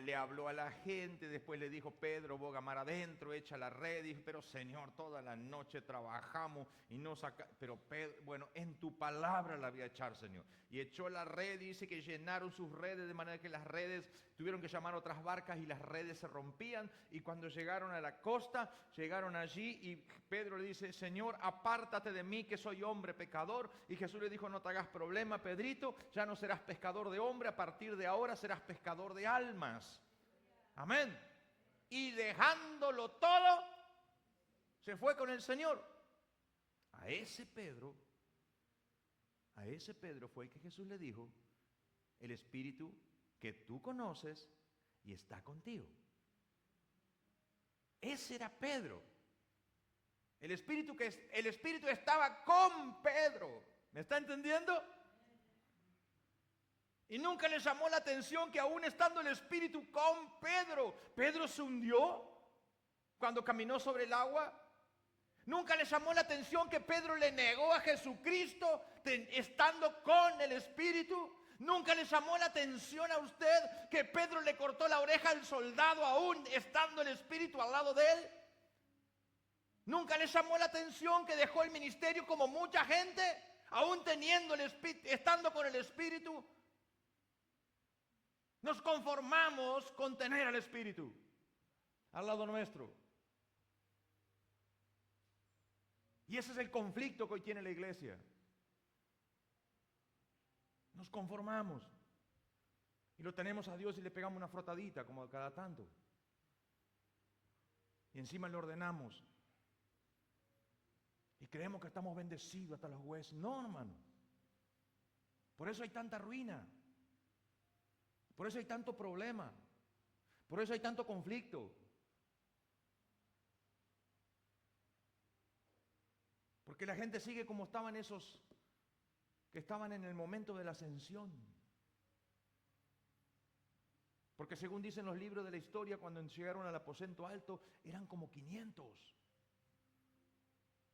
Le habló a la gente, después le dijo, Pedro, boga mar adentro, echa la red. Dijo, pero Señor, toda la noche trabajamos y no saca. Pero Pedro, bueno, en tu palabra la voy a echar, Señor. Y echó la red, y dice que llenaron sus redes, de manera que las redes tuvieron que llamar a otras barcas y las redes se rompían. Y cuando llegaron a la costa, llegaron allí y Pedro le dice, Señor, apártate de mí que soy hombre pecador. Y Jesús le dijo, no te hagas problema, Pedrito, ya no serás pescador de hombre, a partir de ahora serás pescador de almas. Amén. Y dejándolo todo, se fue con el Señor. A ese Pedro fue el que Jesús le dijo, el Espíritu que tú conoces y está contigo. Ese era Pedro. El Espíritu estaba con Pedro. ¿Me está entendiendo? Y nunca le llamó la atención que aún estando el Espíritu con Pedro, Pedro se hundió cuando caminó sobre el agua. Nunca le llamó la atención que Pedro le negó a Jesucristo estando con el Espíritu. Nunca le llamó la atención a usted que Pedro le cortó la oreja al soldado aún estando el Espíritu al lado de él. Nunca les llamó la atención que dejó el ministerio como mucha gente, aún teniendo el Espíritu, estando con el Espíritu. Nos conformamos con tener al Espíritu al lado nuestro. Y ese es el conflicto que hoy tiene la iglesia. Nos conformamos y lo tenemos a Dios y le pegamos una frotadita como cada tanto. Y encima le ordenamos. Y creemos que estamos bendecidos hasta los huesos. No, hermano. Por eso hay tanta ruina. Por eso hay tanto problema. Por eso hay tanto conflicto. Porque la gente sigue como estaban esos que estaban en el momento de la ascensión. Porque según dicen los libros de la historia, cuando llegaron al aposento alto, eran como 500.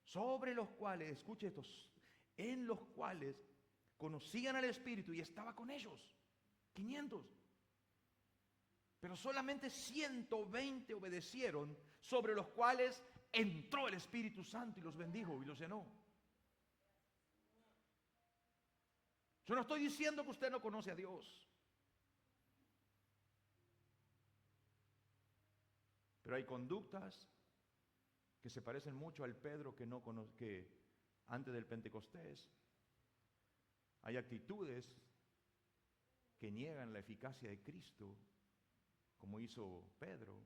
Sobre los cuales, escuche estos, en los cuales conocían al Espíritu y estaba con ellos. 500. Pero solamente 120 obedecieron, sobre los cuales entró el Espíritu Santo y los bendijo y los llenó. Yo no estoy diciendo que usted no conoce a Dios. Pero hay conductas que se parecen mucho al Pedro que antes del Pentecostés. Hay actitudes que niegan la eficacia de Cristo, como hizo Pedro.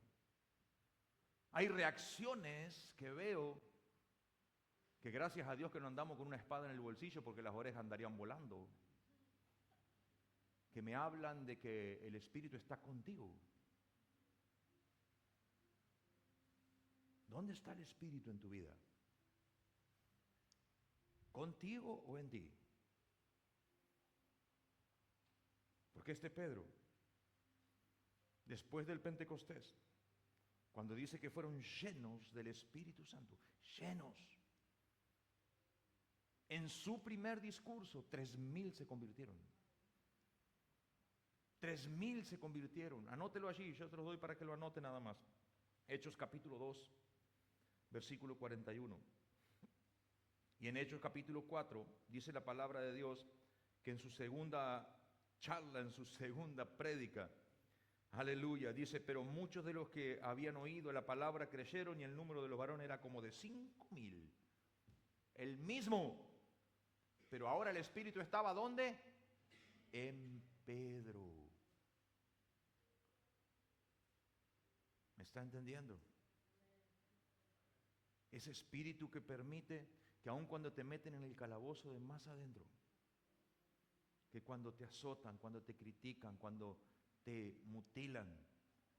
Hay reacciones que veo que gracias a Dios que no andamos con una espada en el bolsillo porque las orejas andarían volando. Que me hablan de que el Espíritu está contigo. ¿Dónde está el Espíritu en tu vida? ¿Contigo o en ti? Porque este Pedro, después del Pentecostés, cuando dice que fueron llenos del Espíritu Santo, llenos, en su primer discurso, 3,000 se convirtieron. 3,000 se convirtieron. Anótelo allí, yo te lo doy para que lo anote nada más. Hechos capítulo 2, versículo 41. Y en Hechos capítulo 4 dice la palabra de Dios que en su segunda charla, en su segunda prédica, aleluya, dice, pero muchos de los que habían oído la palabra creyeron y el número de los varones era como de 5,000. El mismo. Pero ahora el Espíritu estaba ¿dónde? En Pedro. ¿Me está entendiendo? Ese Espíritu que permite que aun cuando te meten en el calabozo de más adentro, que cuando te azotan, cuando te critican, cuando te mutilan,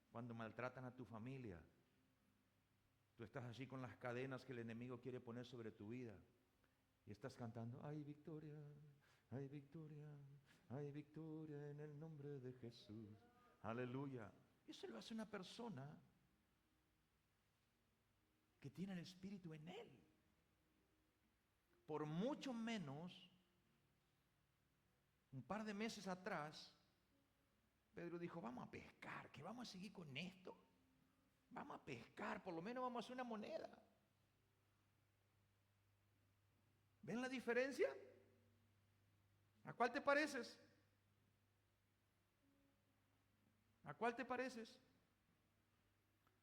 cuando maltratan a tu familia, tú estás allí con las cadenas que el enemigo quiere poner sobre tu vida y estás cantando, ay victoria, ay victoria, ay victoria en el nombre de Jesús, aleluya. Eso lo hace una persona que tiene el Espíritu en él. Por mucho menos, un par de meses atrás, Pedro dijo, vamos a pescar, que vamos a seguir con esto. Vamos a pescar, por lo menos vamos a hacer una moneda. ¿Ven la diferencia? ¿A cuál te pareces? ¿A cuál te pareces?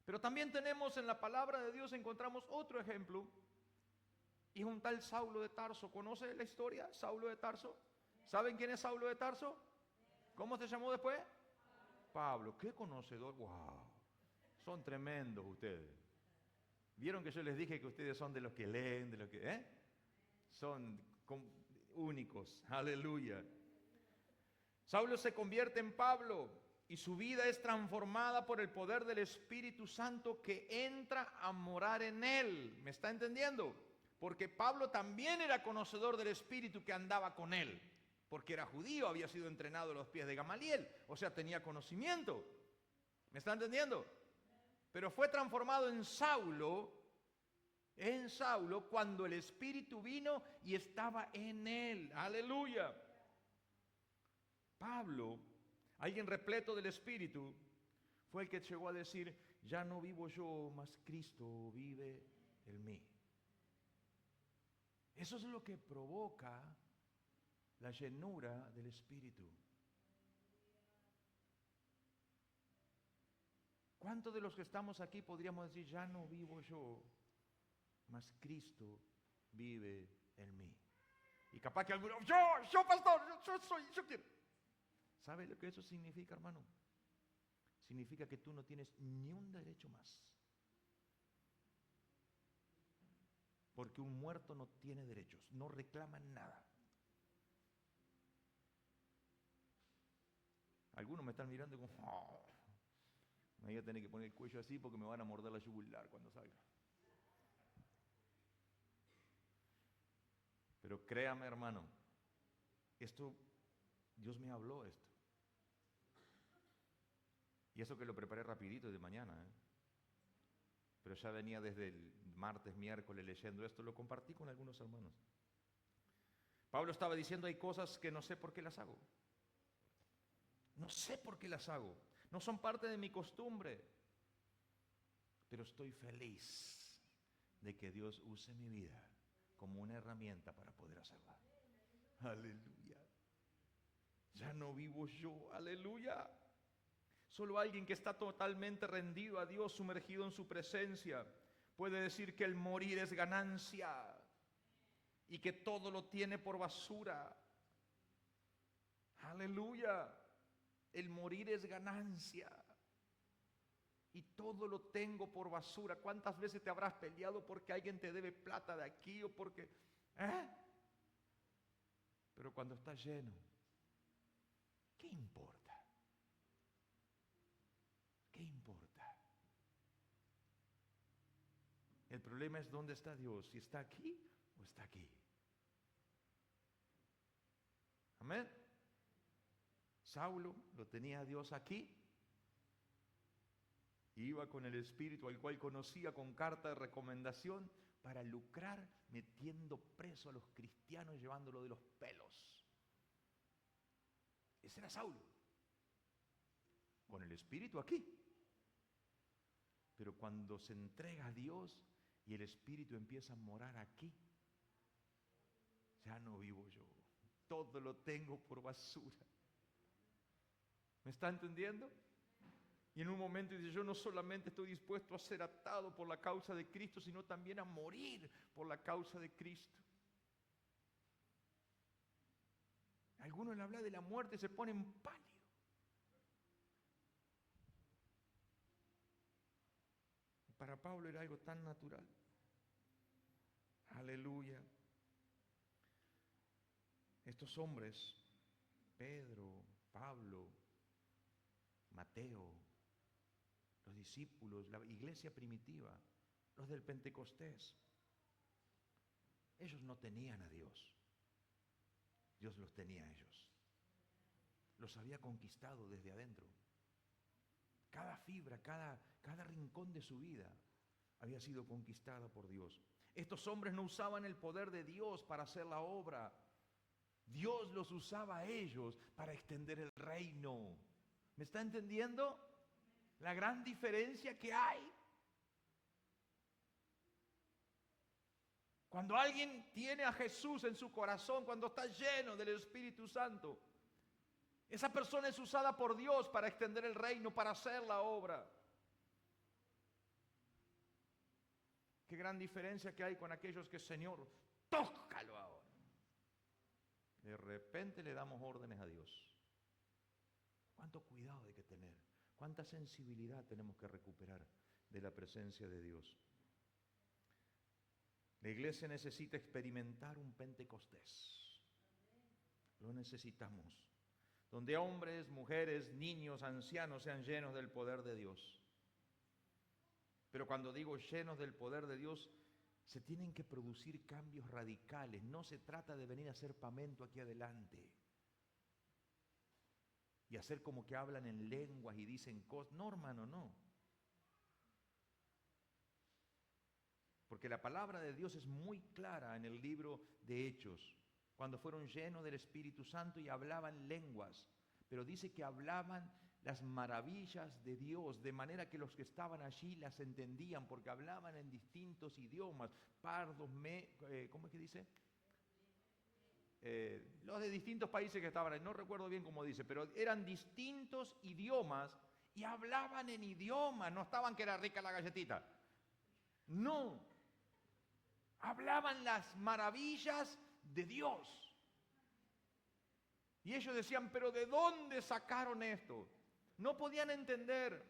Pero también tenemos en la palabra de Dios, encontramos otro ejemplo, y es un tal Saulo de Tarso. ¿Conoce la historia? Saulo de Tarso. ¿Saben quién es Saulo de Tarso? ¿Cómo se llamó después? Pablo. Qué conocedor. Wow. Son tremendos ustedes. ¿Vieron que yo les dije que ustedes son de los que leen, de los que, son únicos? Aleluya. Saulo se convierte en Pablo y su vida es transformada por el poder del Espíritu Santo que entra a morar en él. ¿Me está entendiendo? Porque Pablo también era conocedor del Espíritu que andaba con él, porque era judío, había sido entrenado a los pies de Gamaliel, o sea, tenía conocimiento. ¿Me está entendiendo? Pero fue transformado en Saulo cuando el Espíritu vino y estaba en él. Aleluya. Pablo, alguien repleto del Espíritu, fue el que llegó a decir, ya no vivo yo, mas Cristo vive el mí. Eso es lo que provoca la llenura del Espíritu. ¿Cuántos de los que estamos aquí podríamos decir, ya no vivo yo, mas Cristo vive en mí? Y capaz que alguno, yo pastor, yo quiero. ¿Sabe lo que eso significa, hermano? Significa que tú no tienes ni un derecho más. Porque un muerto no tiene derechos, no reclama nada. Algunos me están mirando como, me voy a tener que poner el cuello así porque me van a morder la yugular cuando salga. Pero créame, hermano, Dios me habló esto. Y eso que lo preparé rapidito de mañana, pero ya venía desde el martes, miércoles leyendo esto, lo compartí con algunos hermanos. Pablo estaba diciendo, hay cosas que no sé por qué las hago. No sé por qué las hago. No son parte de mi costumbre. Pero estoy feliz de que Dios use mi vida como una herramienta para poder hacerla. Aleluya. Ya no vivo yo. Aleluya. Solo alguien que está totalmente rendido a Dios, sumergido en su presencia, puede decir que el morir es ganancia y que todo lo tiene por basura. Aleluya. El morir es ganancia y todo lo tengo por basura. ¿Cuántas veces te habrás peleado porque alguien te debe plata de aquí o porque... Pero cuando estás lleno, ¿qué importa? ¿Qué importa? El problema es dónde está Dios, si está aquí o está aquí. Amén. Saulo lo tenía a Dios aquí. Iba con el Espíritu al cual conocía con carta de recomendación para lucrar metiendo preso a los cristianos, llevándolo de los pelos. Ese era Saulo. Con el Espíritu aquí. Pero cuando se entrega a Dios y el Espíritu empieza a morar aquí, ya no vivo yo. Todo lo tengo por basura. ¿Me está entendiendo? Y en un momento dice, yo no solamente estoy dispuesto a ser atado por la causa de Cristo, sino también a morir por la causa de Cristo. Algunos le hablan de la muerte y se ponen pálidos. Para Pablo era algo tan natural. Aleluya. Estos hombres, Pedro, Pablo, Mateo, los discípulos, la iglesia primitiva, los del Pentecostés, ellos no tenían a Dios. Dios los tenía a ellos. Los había conquistado desde adentro. Cada fibra, cada rincón de su vida había sido conquistada por Dios. Estos hombres no usaban el poder de Dios para hacer la obra. Dios los usaba a ellos para extender el reino. ¿Me está entendiendo la gran diferencia que hay? Cuando alguien tiene a Jesús en su corazón, cuando está lleno del Espíritu Santo, esa persona es usada por Dios para extender el reino, para hacer la obra. Qué gran diferencia que hay con aquellos que, Señor, tócalo ahora. De repente le damos órdenes a Dios. Cuánto cuidado hay que tener, cuánta sensibilidad tenemos que recuperar de la presencia de Dios. La iglesia necesita experimentar un Pentecostés. Lo necesitamos. Donde hombres, mujeres, niños, ancianos sean llenos del poder de Dios. Pero cuando digo llenos del poder de Dios, se tienen que producir cambios radicales. No se trata de venir a hacer pamento aquí adelante y hacer como que hablan en lenguas y dicen cosas. No, hermano, no. Porque la palabra de Dios es muy clara en el libro de Hechos, cuando fueron llenos del Espíritu Santo y hablaban lenguas. Pero dice que hablaban las maravillas de Dios, de manera que los que estaban allí las entendían, porque hablaban en distintos idiomas, pardos, ¿cómo es que dice? Los de distintos países que estaban ahí, no recuerdo bien cómo dice, pero eran distintos idiomas y hablaban en idiomas, no estaban que era rica la galletita. No, hablaban las maravillas de Dios. Y ellos decían, pero ¿de dónde sacaron esto? No podían entender.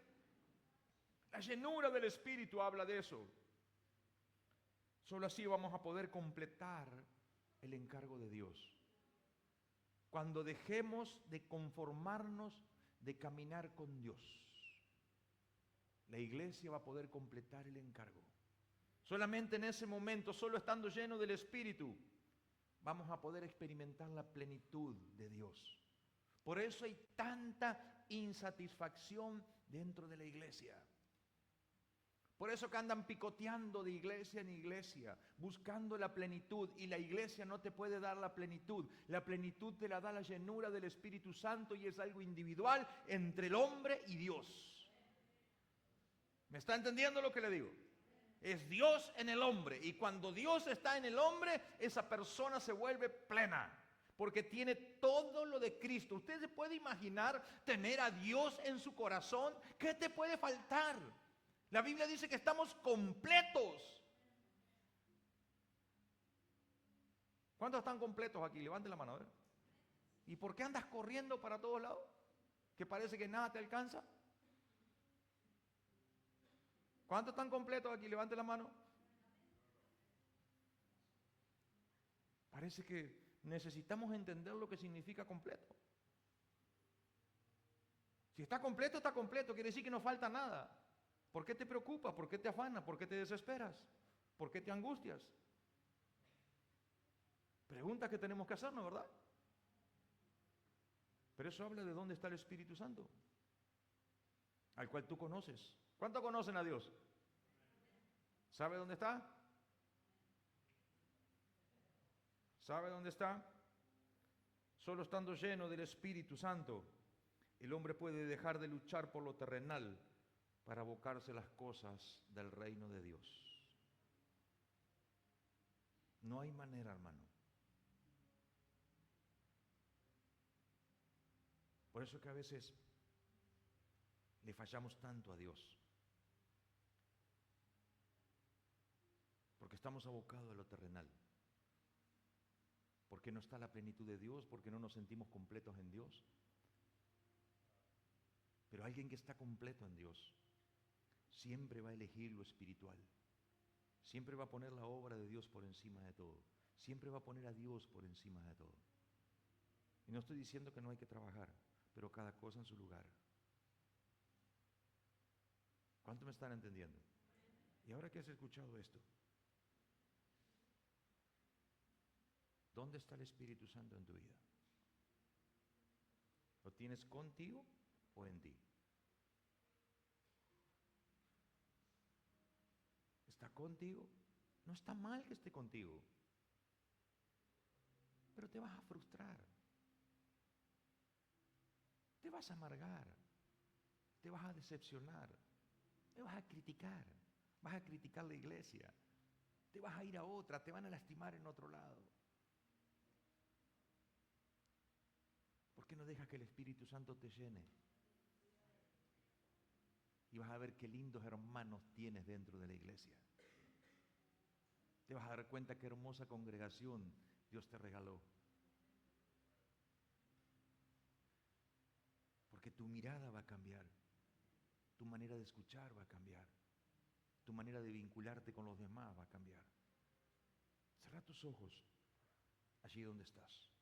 La llenura del Espíritu habla de eso. Solo así vamos a poder completar el encargo de Dios. Cuando dejemos de conformarnos de caminar con Dios, la iglesia va a poder completar el encargo. Solamente en ese momento, solo estando lleno del Espíritu, vamos a poder experimentar la plenitud de Dios. Por eso hay tanta insatisfacción dentro de la iglesia. Por eso que andan picoteando de iglesia en iglesia, buscando la plenitud, y la iglesia no te puede dar la plenitud. La plenitud te la da la llenura del Espíritu Santo y es algo individual entre el hombre y Dios. ¿Me está entendiendo lo que le digo? Es Dios en el hombre, y cuando Dios está en el hombre, esa persona se vuelve plena, porque tiene todo lo de Cristo. ¿Usted se puede imaginar tener a Dios en su corazón? ¿Qué te puede faltar? La Biblia dice que estamos completos. ¿Cuántos están completos aquí? Levante la mano, a ver. ¿Y por qué andas corriendo para todos lados? ¿Que parece que nada te alcanza? ¿Cuántos están completos aquí? Levante la mano. Parece que necesitamos entender lo que significa completo. Si está completo, quiere decir que no falta nada. ¿Por qué te preocupas? ¿Por qué te afanas? ¿Por qué te desesperas? ¿Por qué te angustias? Preguntas que tenemos que hacernos, ¿verdad? Pero eso habla de dónde está el Espíritu Santo, al cual tú conoces. ¿Cuántos conocen a Dios? ¿Sabe dónde está? ¿Sabe dónde está? Solo estando lleno del Espíritu Santo, el hombre puede dejar de luchar por lo terrenal para abocarse a las cosas del reino de Dios. No hay manera, hermano. Por eso que a veces le fallamos tanto a Dios. Porque estamos abocados a lo terrenal. Porque no está la plenitud de Dios, porque no nos sentimos completos en Dios. Pero alguien que está completo en Dios siempre va a elegir lo espiritual. Siempre va a poner la obra de Dios por encima de todo. Siempre va a poner a Dios por encima de todo. Y no estoy diciendo que no hay que trabajar, pero cada cosa en su lugar. ¿Cuánto me están entendiendo? Y ahora que has escuchado esto, ¿dónde está el Espíritu Santo en tu vida? ¿Lo tienes contigo o en ti? ¿Está contigo? No está mal que esté contigo, pero te vas a frustrar, te vas a amargar, te vas a decepcionar, te vas a criticar la iglesia, te vas a ir a otra, te van a lastimar en otro lado. ¿Por qué no dejas que el Espíritu Santo te llene? Y vas a ver qué lindos hermanos tienes dentro de la iglesia. Te vas a dar cuenta qué hermosa congregación Dios te regaló. Porque tu mirada va a cambiar, tu manera de escuchar va a cambiar, tu manera de vincularte con los demás va a cambiar. Cierra tus ojos allí donde estás.